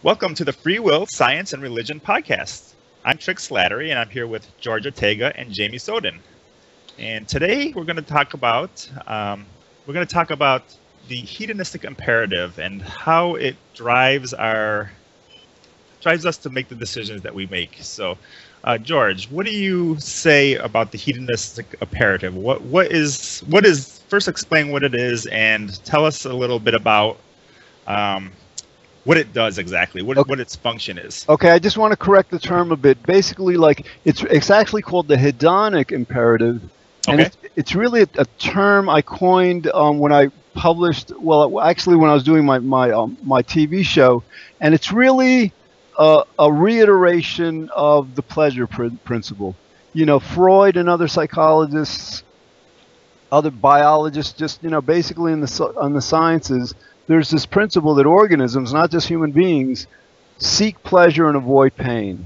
Welcome to the Free Will, Science, and Religion podcast. I'm Slattery, and I'm here with George Ortega and Jamie Soden. And today we're going to talk about the hedonistic imperative and how it drives us to make the decisions that we make. So, George, what do you say about the hedonistic imperative? What is first explain what it is and tell us a little bit about what it does exactly, what its function is. Okay, I just want to correct the term a bit. Basically, like it's actually called the hedonic imperative, and it's really a term I coined when I published. Well, actually, when I was doing my TV show, and it's really a reiteration of the pleasure principle. You know, Freud and other psychologists, other biologists, just basically on the sciences. There's this principle that organisms, not just human beings, seek pleasure and avoid pain.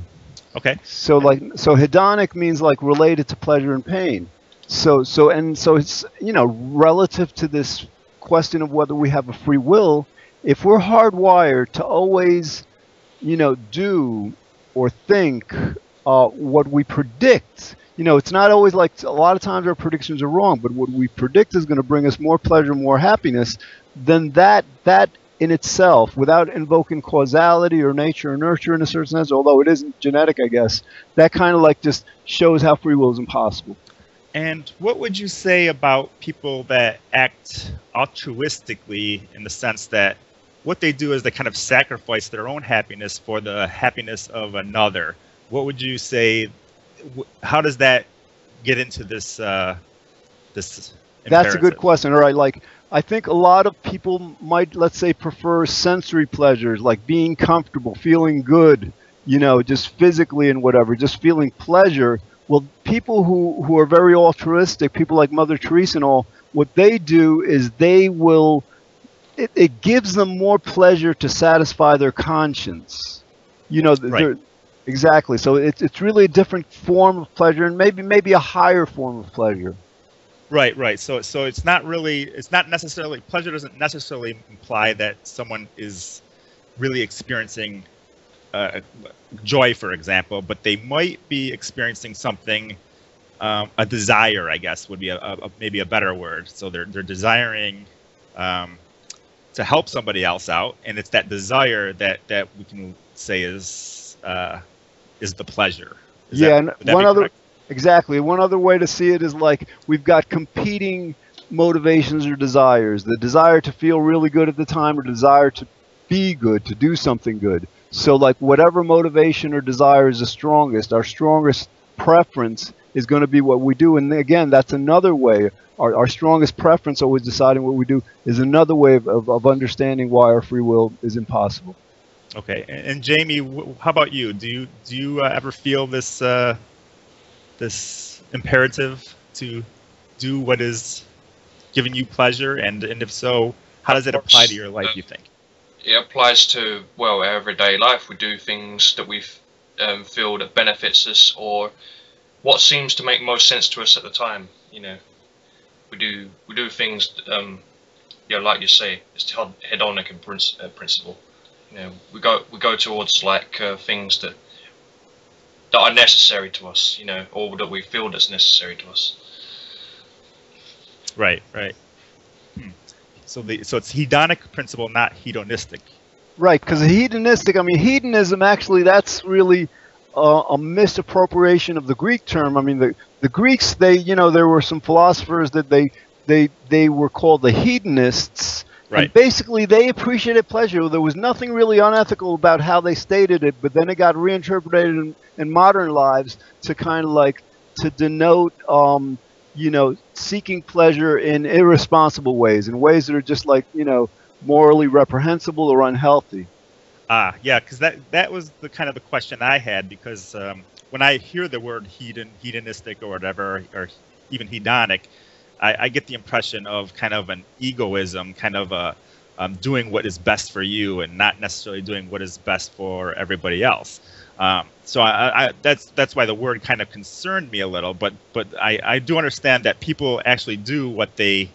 Okay. So hedonic means like related to pleasure and pain. So it's relative to this question of whether we have a free will. If we're hardwired to always, do or think what we predict. It's not always like a lot of times our predictions are wrong, but what we predict is going to bring us more pleasure, more happiness. Then that in itself, without invoking causality or nature or nurture in a certain sense, although it isn't genetic, I guess, that kind of like just shows how free will is impossible. And what would you say about people that act altruistically in the sense that what they do is they kind of sacrifice their own happiness for the happiness of another? What would you say? How does that get into this? This imperative? That's a good question. All right, like I think a lot of people might, let's say, prefer sensory pleasures, like being comfortable, feeling good, just physically and whatever, just feeling pleasure. Well, people who are very altruistic, people like Mother Teresa and all, what they do is it gives them more pleasure to satisfy their conscience. Right. Exactly. So it's really a different form of pleasure, and maybe a higher form of pleasure. Right. So it's not necessarily, pleasure doesn't necessarily imply that someone is really experiencing joy, for example, but they might be experiencing something, a desire, I guess, would be maybe a better word. So they're desiring to help somebody else out, and it's that desire that we can say is the pleasure. Exactly. One other way to see it is like we've got competing motivations or desires. The desire to feel really good at the time or desire to be good, to do something good. So like whatever motivation or desire is the strongest, our strongest preference is going to be what we do. And again, that's another way. Our strongest preference, always deciding what we do, is another way of understanding why our free will is impossible. Okay. And Jamie, how about you? Do you ever feel this imperative to do what is giving you pleasure, and if so, how does it apply to your life, you think? It applies to, our everyday life. We do things that we feel that benefits us, or what seems to make most sense to us at the time. We do things like you say, it's the hedonic principle. We go towards like things that are necessary to us, or that we feel that's necessary to us. Right. So it's hedonic principle, not hedonistic. Right, because hedonism actually, that's really a misappropriation of the Greek term. I mean, the Greeks, there were some philosophers that they were called the hedonists. Right. And basically, they appreciated pleasure. There was nothing really unethical about how they stated it, but then it got reinterpreted in modern lives to kind of like to denote, seeking pleasure in irresponsible ways, in ways that are just like, morally reprehensible or unhealthy. Yeah, because that was the kind of the question I had, because when I hear the word hedonistic or whatever, or even hedonic, I get the impression of kind of an egoism, kind of doing what is best for you and not necessarily doing what is best for everybody else. So that's why the word kind of concerned me a little. But I do understand that people actually do what they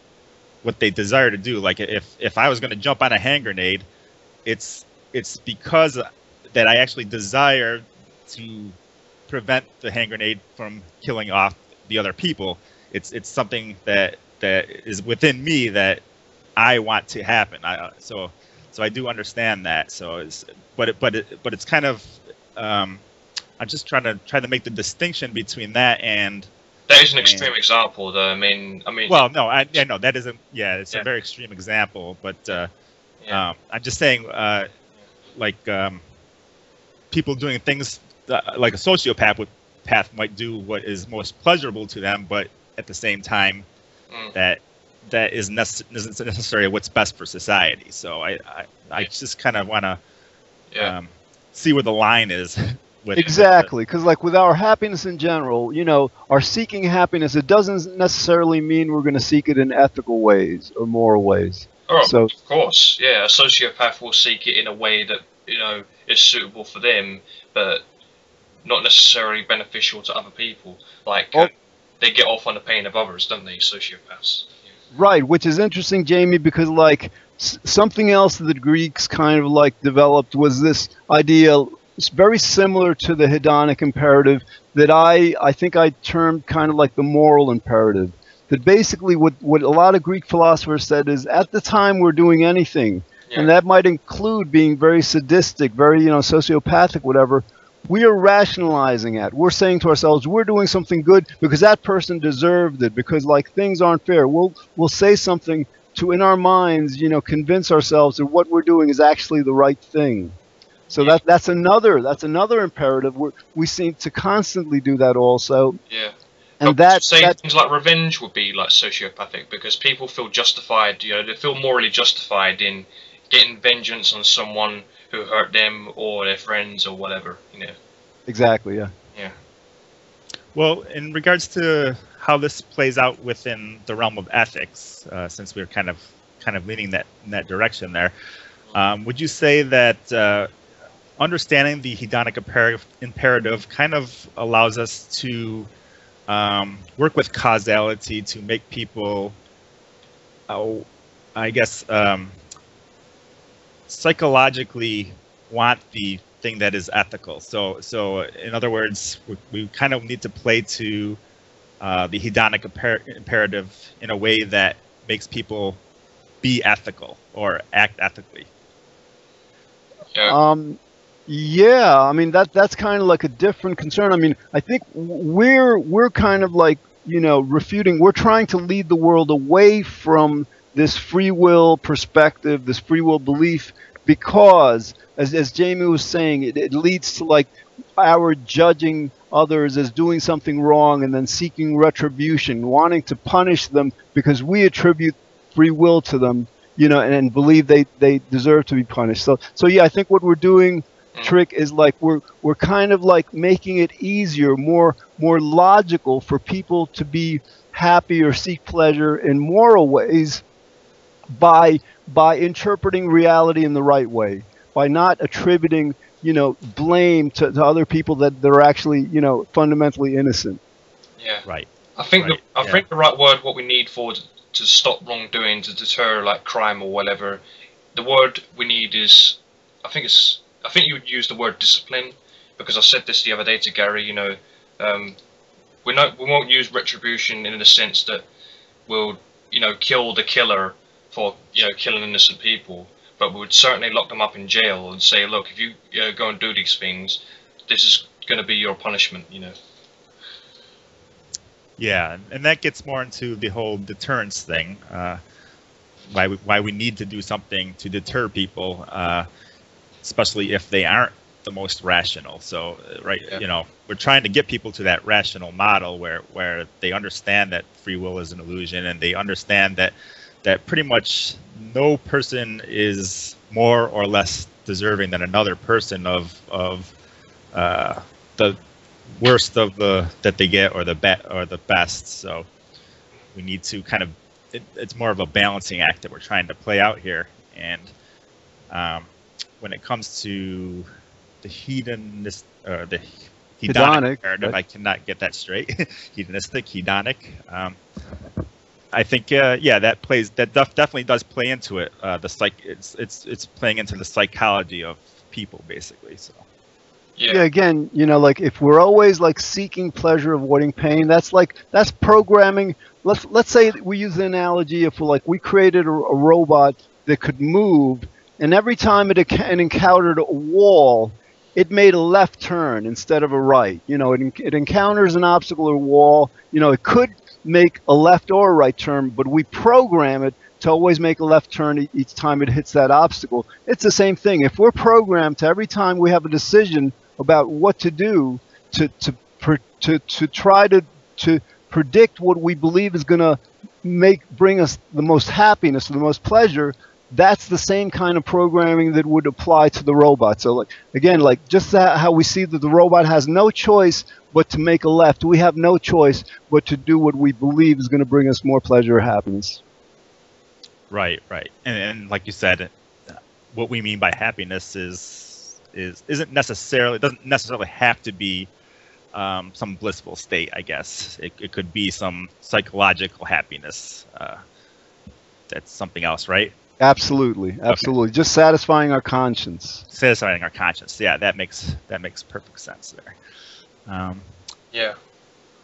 desire to do. Like if I was going to jump on a hand grenade, it's it's because that I actually desire to prevent the hand grenade from killing off the other people. It's something that is within me that I want to happen. So I do understand that. So but it's kind of I'm just trying to make the distinction between that and. That is an extreme example, though. I mean. Well, no, I know that isn't. Yeah, it's a very extreme example, but I'm just saying, people doing things like a sociopath might do what is most pleasurable to them, but at the same time, that isn't necessarily what's best for society. So I just kind of want to see where the line is. Exactly, because like with our happiness in general, our seeking happiness, it doesn't necessarily mean we're going to seek it in ethical ways or moral ways. Oh, so, of course, yeah. A sociopath will seek it in a way that is suitable for them, but not necessarily beneficial to other people. Like they get off on the pain of others, don't they? Sociopaths. Yeah. Right, which is interesting, Jamie, because like something else that the Greeks kind of like developed was this idea. It's very similar to the hedonic imperative that I think I termed kind of like the moral imperative. That basically what a lot of Greek philosophers said is at the time we're doing anything, and that might include being very sadistic, very sociopathic, whatever, we are rationalizing it. We're saying to ourselves, we're doing something good because that person deserved it, because like things aren't fair. We'll say something to, in our minds, convince ourselves that what we're doing is actually the right thing. So that's another imperative. We seem to constantly do that also. Yeah. And things like revenge would be like sociopathic because people feel justified. They feel morally justified in getting vengeance on someone who hurt them or their friends or whatever. Exactly. Yeah. Yeah. Well, in regards to how this plays out within the realm of ethics, since we're kind of leaning in that direction there, would you say that understanding the hedonic imperative kind of allows us to work with causality to make people, I guess, psychologically want the thing that is ethical? So in other words, we kind of need to play to the hedonic imperative in a way that makes people be ethical or act ethically. Yeah, I mean that's kind of like a different concern. I mean, I think we're kind of like refuting. We're trying to lead the world away from this free will perspective, this free will belief, because as Jamie was saying, it leads to like our judging others as doing something wrong and then seeking retribution, wanting to punish them because we attribute free will to them, and believe they deserve to be punished. So yeah, I think what we're doing, Trick, is like we're kind of like making it easier, more logical for people to be happy or seek pleasure in moral ways by interpreting reality in the right way, by not attributing blame to other people that they're actually fundamentally innocent. Yeah. Right. I think the right word, what we need to stop wrongdoing, to deter like crime or whatever, the word we need is, I think you would use the word discipline, because I said this the other day to Gary. We won't use retribution in the sense that we'll kill the killer for killing innocent people, but we would certainly lock them up in jail and say, look, if you go and do these things, this is going to be your punishment. Yeah, and that gets more into the whole deterrence thing. Why we need to do something to deter people. Especially if they aren't the most rational. So, we're trying to get people to that rational model where they understand that free will is an illusion, and they understand that pretty much no person is more or less deserving than another person of the worst of that they get or the best. So we need to kind of it's more of a balancing act that we're trying to play out here. And when it comes to the hedonic imperative, I cannot get that straight. Hedonistic, hedonic. I think yeah, definitely does play into it. It's playing into the psychology of people basically. So yeah, again, like if we're always like seeking pleasure, avoiding pain, that's programming. Let's say we use the analogy, if we created a robot that could move, and every time it encountered a wall, it made a left turn instead of a right. It encounters an obstacle or wall. It could make a left or a right turn, but we program it to always make a left turn each time it hits that obstacle. It's the same thing. If we're programmed to every time we have a decision about what to do to try to predict what we believe is going to bring us the most happiness, the most pleasure, that's the same kind of programming that would apply to the robot. So again, just how we see that the robot has no choice but to make a left. We have no choice but to do what we believe is going to bring us more pleasure or happiness. Right. And like you said, what we mean by happiness doesn't necessarily have to be some blissful state, I guess. It could be some psychological happiness. That's something else, right? Absolutely. Okay. Just satisfying our conscience. Yeah, that makes perfect sense there. Yeah.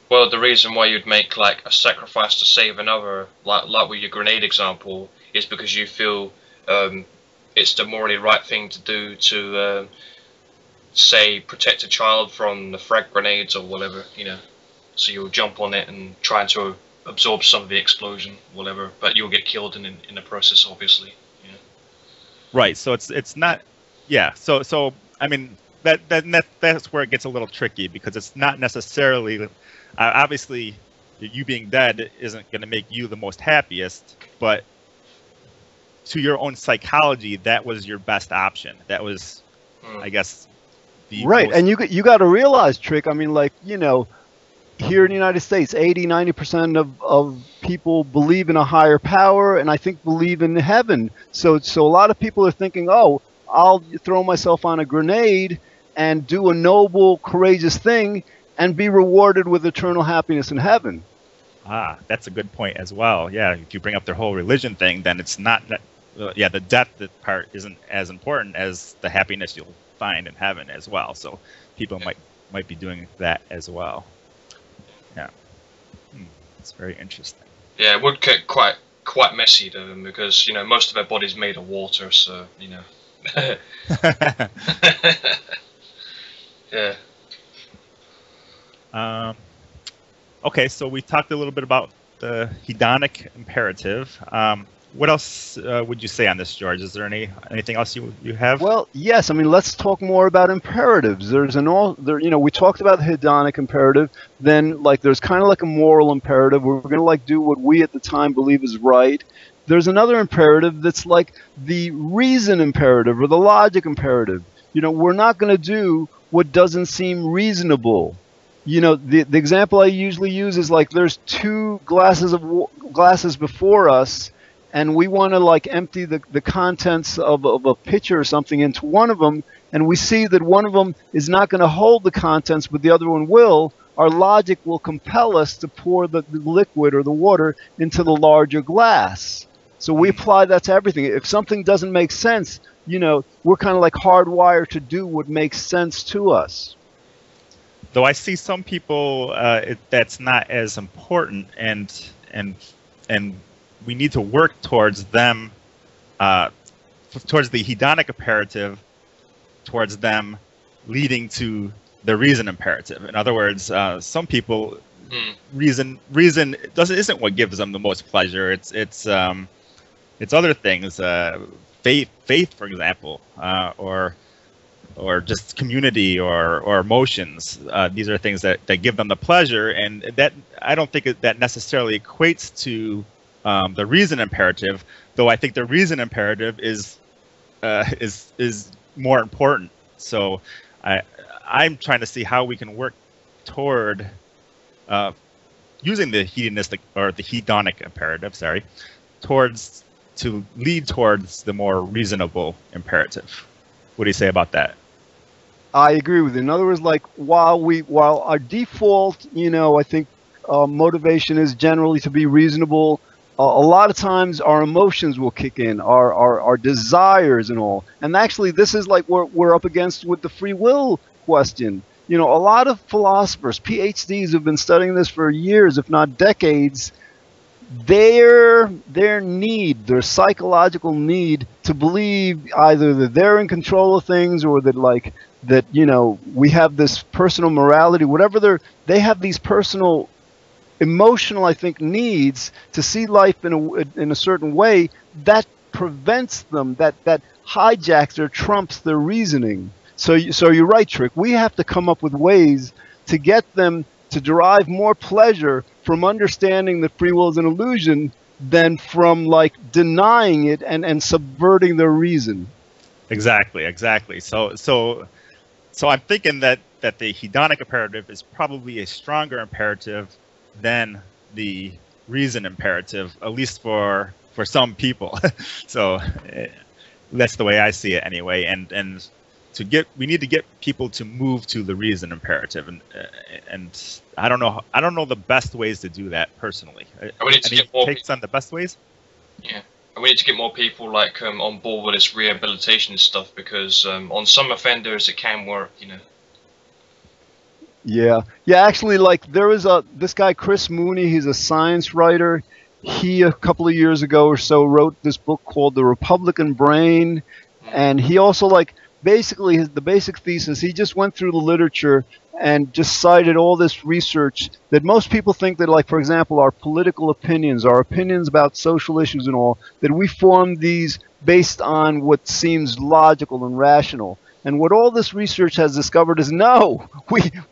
Well, the reason why you'd make like a sacrifice to save another, like with your grenade example, is because you feel it's the morally right thing to do to, say, protect a child from the frag grenades or whatever, So you'll jump on it and try to absorb some of the explosion, whatever, but you'll get killed in the process, obviously. Right. So it's not. Yeah. So I mean that's where it gets a little tricky, because it's not necessarily. Obviously, you being dead isn't going to make you the most happiest, but to your own psychology, that was your best option. That was, I guess, the right. most... And you got to realize, Trick. I mean, here in the United States, 80-90% of people believe in a higher power, and I think believe in heaven. So a lot of people are thinking, oh, I'll throw myself on a grenade and do a noble, courageous thing and be rewarded with eternal happiness in heaven. Ah, that's a good point as well. Yeah, if you bring up their whole religion thing, then it's not. The death part isn't as important as the happiness you'll find in heaven as well. So people might be doing that as well. Yeah, it's very interesting. Yeah, it would get quite messy though, because most of our body's made of water, so yeah. Okay, so we talked a little bit about the hedonic imperative. What else would you say on this, George? Is there anything else you have? Well, yes. I mean, let's talk more about imperatives. We talked about the hedonic imperative. Then, there's kind of like a moral imperative. We're going to do what we at the time believe is right. There's another imperative that's like the reason imperative or the logic imperative. We're not going to do what doesn't seem reasonable. The example I usually use is there's two glasses before us, and we want to empty the contents of a pitcher or something into one of them, and we see that one of them is not going to hold the contents, but the other one will. Our logic will compel us to pour the liquid or the water into the larger glass. So we apply that to everything. If something doesn't make sense, we're kind of hardwired to do what makes sense to us. Though I see some people that's not as important, and we need to work towards them, towards the hedonic imperative, towards them leading to the reason imperative. In other words, some people reason isn't what gives them the most pleasure. It's other things, faith, for example, or just community or emotions. These are things that give them the pleasure, and that I don't think that necessarily equates to the reason imperative. Though I think the reason imperative is more important. So I'm trying to see how we can work toward using the hedonistic or the hedonic imperative, to lead towards the more reasonable imperative. What do you say about that? I agree with you. In other words, while our default, I think motivation is generally to be reasonable, a lot of times our emotions will kick in, our desires and all. And actually, this is like what we're up against with the free will question. You know, a lot of philosophers, PhDs, have been studying this for years, if not decades. Their need, their psychological need to believe either that they're in control of things, or that like that, you know, we have this personal morality, whatever they have these personal emotional, I think, needs to see life in a certain way that prevents them, that hijacks or trumps their reasoning. So you're right, Trick. We have to come up with ways to get them to derive more pleasure from understanding that free will is an illusion than from like denying it and subverting their reason. Exactly. So I'm thinking that the hedonic imperative is probably a stronger imperative than the reason imperative, at least for some people. So that's the way I see it anyway. And we need to get people to move to the reason imperative, and I don't know the best ways to do that personally. We need to get more takes on the best ways. Yeah, and we need to get more people like on board with this rehabilitation stuff, because on some offenders it can work, you know. Yeah. Actually, like there is this guy Chris Mooney. He's a science writer. He a couple of years ago or so wrote this book called The Republican Brain, and he also like basically the basic thesis. He just went through the literature and just cited all this research that most people think that, like, for example, our political opinions, our opinions about social issues and all, that we form these based on what seems logical and rational. And what all this research has discovered is no,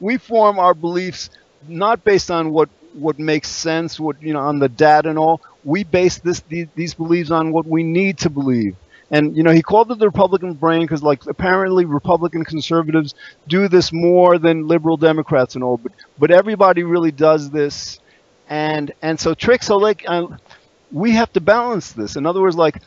we form our beliefs not based on what makes sense, what, you know, on the data and all. We base these beliefs on what we need to believe. And, you know, he called it the Republican brain because, like, apparently Republican conservatives do this more than liberal Democrats and all. But everybody really does this. And so we have to balance this. In other words, like,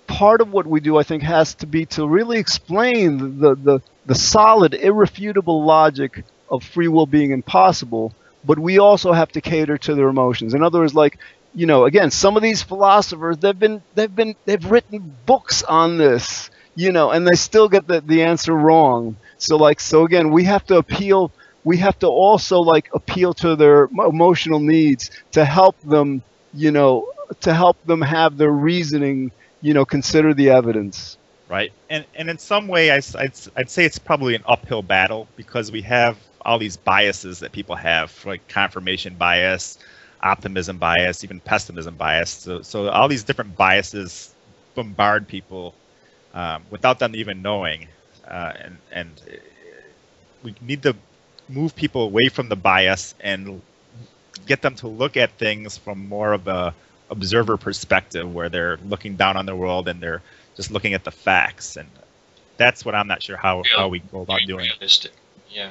part of what we do, I think, has to be to really explain the solid, irrefutable logic of free will being impossible. But we also have to cater to their emotions. In other words, like, you know, again, some of these philosophers, they've written books on this, you know, and they still get the answer wrong. So again, we have to also like appeal to their emotional needs to help them, you know, to help them have their reasoning, you know, consider the evidence. Right. And in some way, I'd say it's probably an uphill battle, because we have all these biases that people have, like confirmation bias, optimism bias, even pessimism bias. So all these different biases bombard people without them even knowing. And we need to move people away from the bias and get them to look at things from more of a observer perspective, where they're looking down on the world and they're just looking at the facts. And that's what I'm not sure how we go about doing. Realistic. Yeah.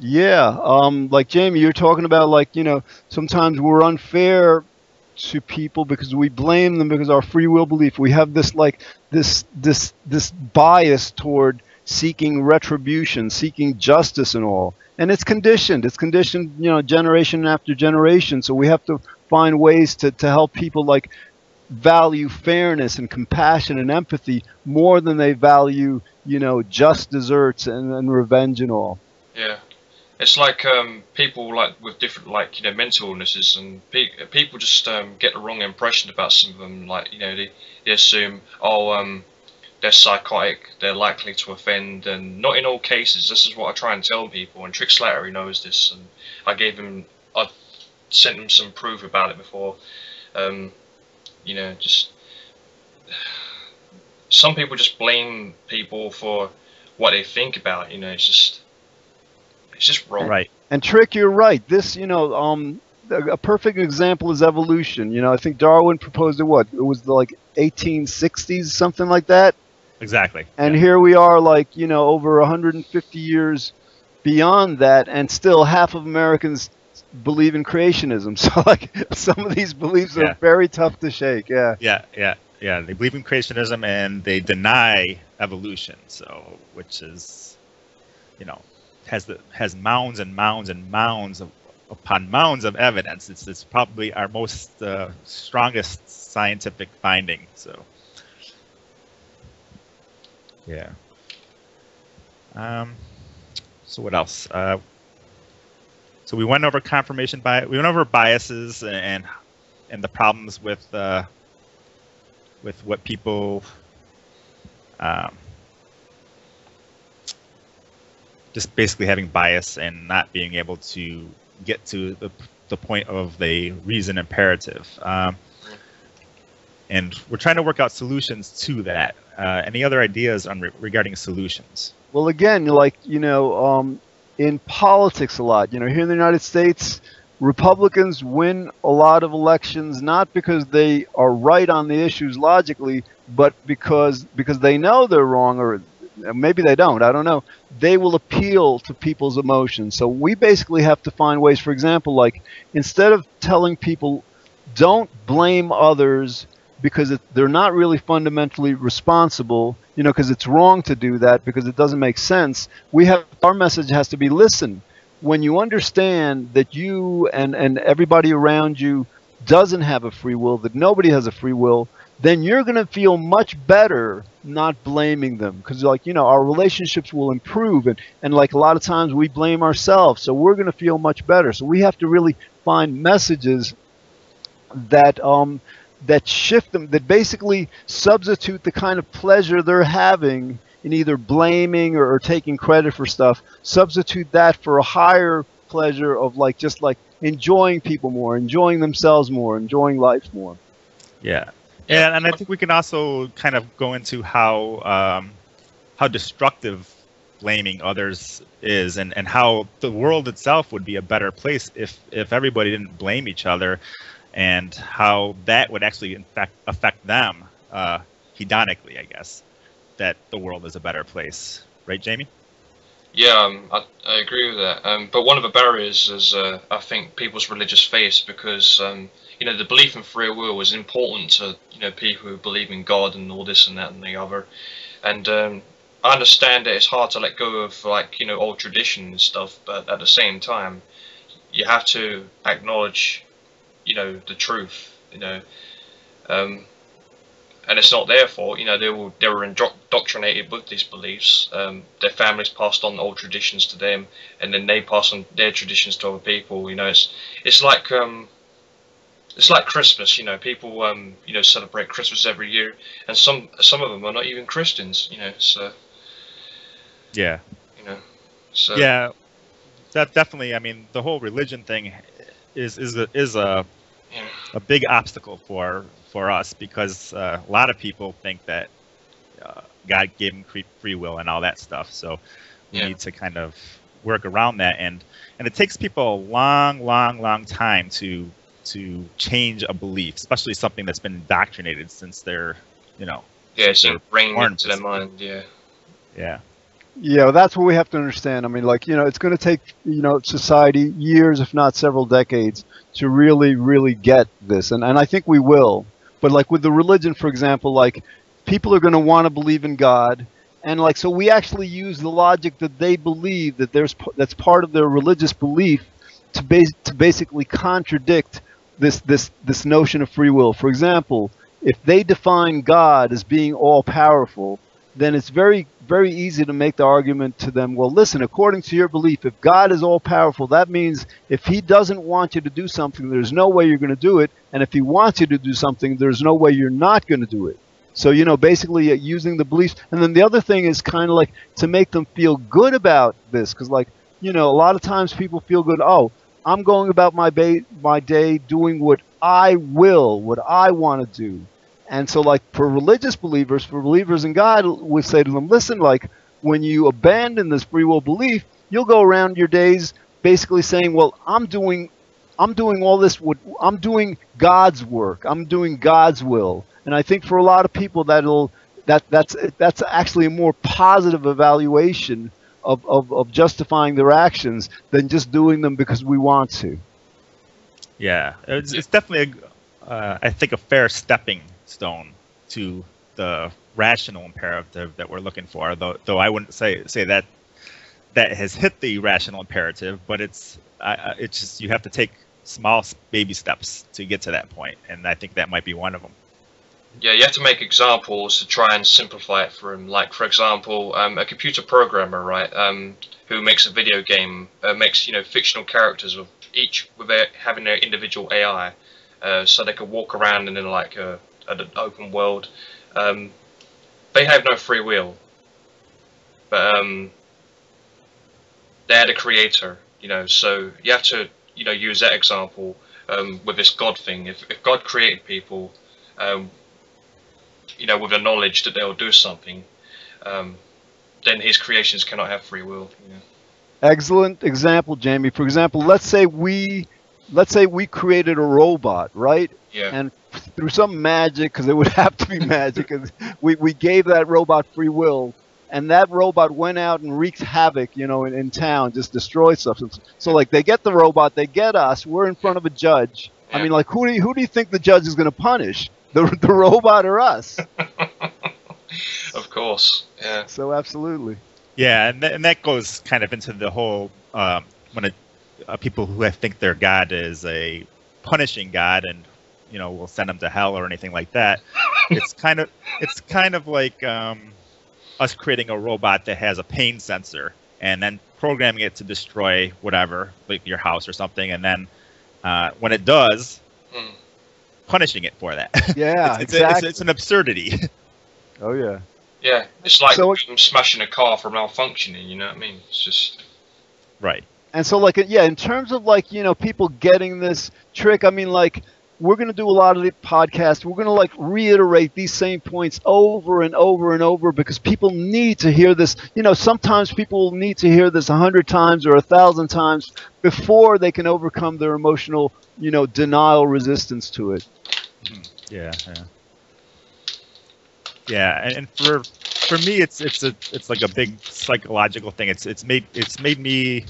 Yeah, like Jamie, you're talking about, like, you know, sometimes we're unfair to people because we blame them because our free will belief. We have this like this bias toward seeking retribution, seeking justice and all. And it's conditioned. It's conditioned, you know, generation after generation. So we have to find ways to help people like value fairness and compassion and empathy more than they value, you know, just desserts and revenge and all. Yeah. It's like people like with different, like, you know, mental illnesses, and people just get the wrong impression about some of them. Like, you know, they assume, oh, they're psychotic, they're likely to offend, and not in all cases. This is what I try and tell people, and Trick Slattery knows this, and I sent him some proof about it before. You know, just some people just blame people for what they think about. You know, it's just wrong. Right. And Trick, you're right. This, you know, a perfect example is evolution. You know, I think Darwin proposed it, what? It was like 1860s, something like that. Exactly. And here we are, like, you know, over 150 years beyond that, and still half of Americans believe in creationism. So, like, some of these beliefs are very tough to shake. Yeah. Yeah. They believe in creationism and they deny evolution. So, which is, you know, has mounds and mounds and mounds upon mounds of evidence. It's probably our most strongest scientific finding. So, yeah. So what else? So we went over confirmation bias. We went over biases and the problems with what people just basically having bias and not being able to get to the point of the reason imperative. And we're trying to work out solutions to that. Any other ideas on regarding solutions? Well, again, like, in politics a lot, here in the United States, Republicans win a lot of elections not because they are right on the issues logically, but because they know they're wrong, or maybe they don't, I don't know. They will appeal to people's emotions. So we basically have to find ways, for example, like, instead of telling people don't blame others because they're not really fundamentally responsible, because it's wrong to do that because it doesn't make sense, our message has to be, listen, when you understand that you and everybody around you doesn't have a free will, that nobody has a free will, then you're going to feel much better not blaming them, because our relationships will improve, and like a lot of times we blame ourselves, so we're going to feel much better. So we have to really find messages that shift them, that basically substitute the kind of pleasure they're having in either blaming or taking credit for stuff, substitute that for a higher pleasure of just enjoying people more, enjoying themselves more, enjoying life more. Yeah. And I think we can also kind of go into how destructive blaming others is, and how the world itself would be a better place if everybody didn't blame each other, and how that would actually in fact affect them hedonically, I guess, that the world is a better place. Right, Jamie? Yeah, I agree with that. But one of the barriers is, I think, people's religious faith, because the belief in free will is important to people who believe in God and all this and that and the other. And I understand that it's hard to let go of old tradition and stuff, but at the same time, you have to acknowledge the truth. And it's not their fault. They were indoctrinated with these beliefs. Their families passed on old traditions to them, and then they pass on their traditions to other people. It's like Christmas. People celebrate Christmas every year, and some of them are not even Christians. So yeah, so yeah, that definitely. I mean, the whole religion thing is a big obstacle for us, because a lot of people think that God gave them free will and all that stuff. So we need to kind of work around that, and it takes people a long time to change a belief, especially something that's been indoctrinated since they're it's ingrained into their mind. Yeah, that's what we have to understand. I mean, it's going to take, society years, if not several decades, to really get this. And I think we will. But with the religion, for example, people are going to want to believe in God. And so we actually use the logic that they believe that that's part of their religious belief to basically contradict this notion of free will. For example, if they define God as being all powerful, then it's very, very easy to make the argument to them, well, listen, according to your belief, if God is all-powerful, that means if he doesn't want you to do something, there's no way you're going to do it, and if he wants you to do something, there's no way you're not going to do it. So, basically using the beliefs. And then the other thing is kind of to make them feel good about this, because, a lot of times people feel good, oh, I'm going about my day doing what I will, what I want to do. And so, for religious believers, for believers in God, we say to them, listen, when you abandon this free will belief, you'll go around your days basically saying, well, I'm doing all this, I'm doing God's work, I'm doing God's will. And I think for a lot of people that's actually a more positive evaluation of justifying their actions than just doing them because we want to. Yeah, it's definitely I think a fair stepping stone to the rational imperative that we're looking for, though I wouldn't say that that has hit the rational imperative, but it's just you have to take small baby steps to get to that point, and I think that might be one of them. Yeah, you have to make examples to try and simplify it for him. Like, for example, a computer programmer, right, who makes a video game, makes, fictional characters of each having their individual AI, so they can walk around in like an open world. They have no free will, but they're the creator, so you have to, use that example with this God thing. If God created people, with the knowledge that they'll do something, then his creations cannot have free will. Excellent example, Jamie. For example, let's say we created a robot, right? Yeah. And through some magic, because it would have to be magic, we gave that robot free will, and that robot went out and wreaked havoc, in town, just destroyed stuff. So like they get the robot, they get us, we're in front of a judge. Yeah. I mean, like who do you think the judge is going to punish? The robot or us? Of course, yeah. So absolutely. Yeah, and that goes kind of into the whole when people who think their God is a punishing God and will send them to hell or anything like that. It's kind of like us creating a robot that has a pain sensor and then programming it to destroy whatever, like your house or something, and then when it does. Punishing it for that. Yeah, exactly. It's an absurdity. Oh yeah. Yeah, it's like smashing a car for malfunctioning. You know what I mean? It's just right. And so, like, yeah, in terms of like people getting this trick, I mean, like we're gonna do a lot of the podcasts. We're gonna like reiterate these same points over and over and over because people need to hear this. Sometimes people need to hear this 100 times or 1,000 times before they can overcome their emotional, denial resistance to it. Yeah, and for me, it's like a big psychological thing. It's made me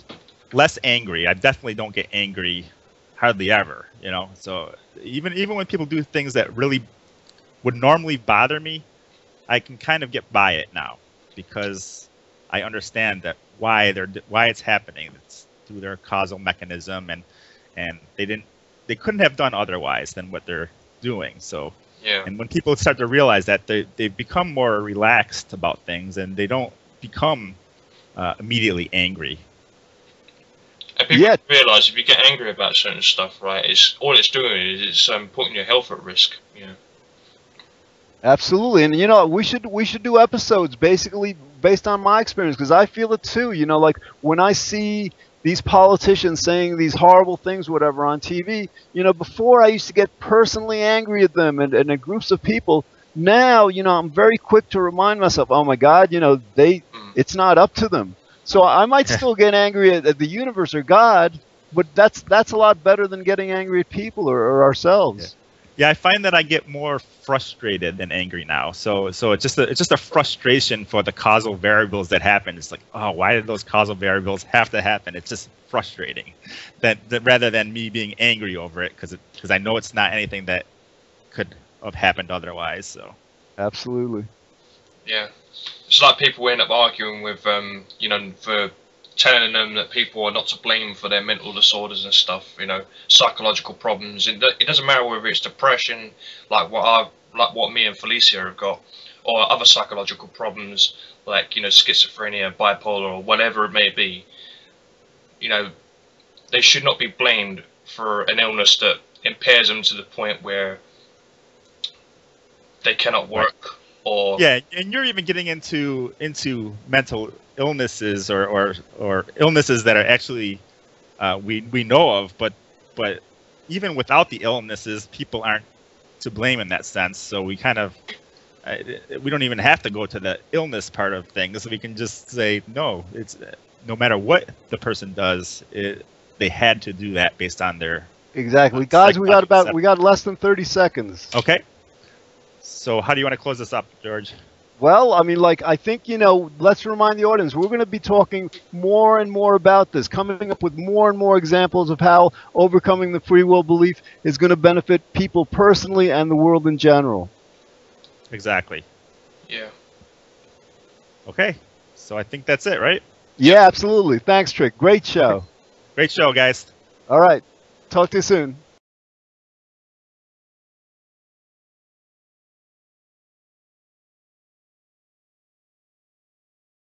less angry. I definitely don't get angry hardly ever, So even when people do things that really would normally bother me, I can kind of get by it now because I understand that why it's happening. It's through their causal mechanism, and they couldn't have done otherwise than what they're doing. So yeah. And when people start to realize that, they become more relaxed about things and they don't become immediately angry. And people realize if you get angry about certain stuff, right, all it's doing is putting your health at risk. Absolutely, and we should do episodes basically based on my experience because I feel it too. Like when I see these politicians saying these horrible things, whatever, on TV, before I used to get personally angry at them and at groups of people. Now, I'm very quick to remind myself, oh my God, it's not up to them. So I might still get angry at the universe or God, but that's a lot better than getting angry at people or ourselves. Yeah, I find that I get more frustrated than angry now. So it's just a frustration for the causal variables that happen. It's like, oh, why did those causal variables have to happen? It's just frustrating, that rather than me being angry over it because I know it's not anything that could have happened otherwise. So absolutely. Yeah, it's like people end up arguing with for telling them that people are not to blame for their mental disorders and stuff, psychological problems. It doesn't matter whether it's depression, like what me and Felicia have got, or other psychological problems like schizophrenia, bipolar, or whatever it may be. They should not be blamed for an illness that impairs them to the point where they cannot work. Or yeah, and you're even getting into mental illnesses or illnesses that are actually we know of, but even without the illnesses, people aren't to blame in that sense. So we kind of we don't even have to go to the illness part of things. We can just say no. It's no matter what the person does, they had to do that based on their exactly. Guys, we got less than 30 seconds. Okay. So how do you want to close this up, George? Well, I mean, like, I think, let's remind the audience, we're going to be talking more and more about this, coming up with more and more examples of how overcoming the free will belief is going to benefit people personally and the world in general. Exactly. Yeah. Okay. So I think that's it, right? Yeah, absolutely. Thanks, Trick. Great show. Great show, guys. All right. Talk to you soon.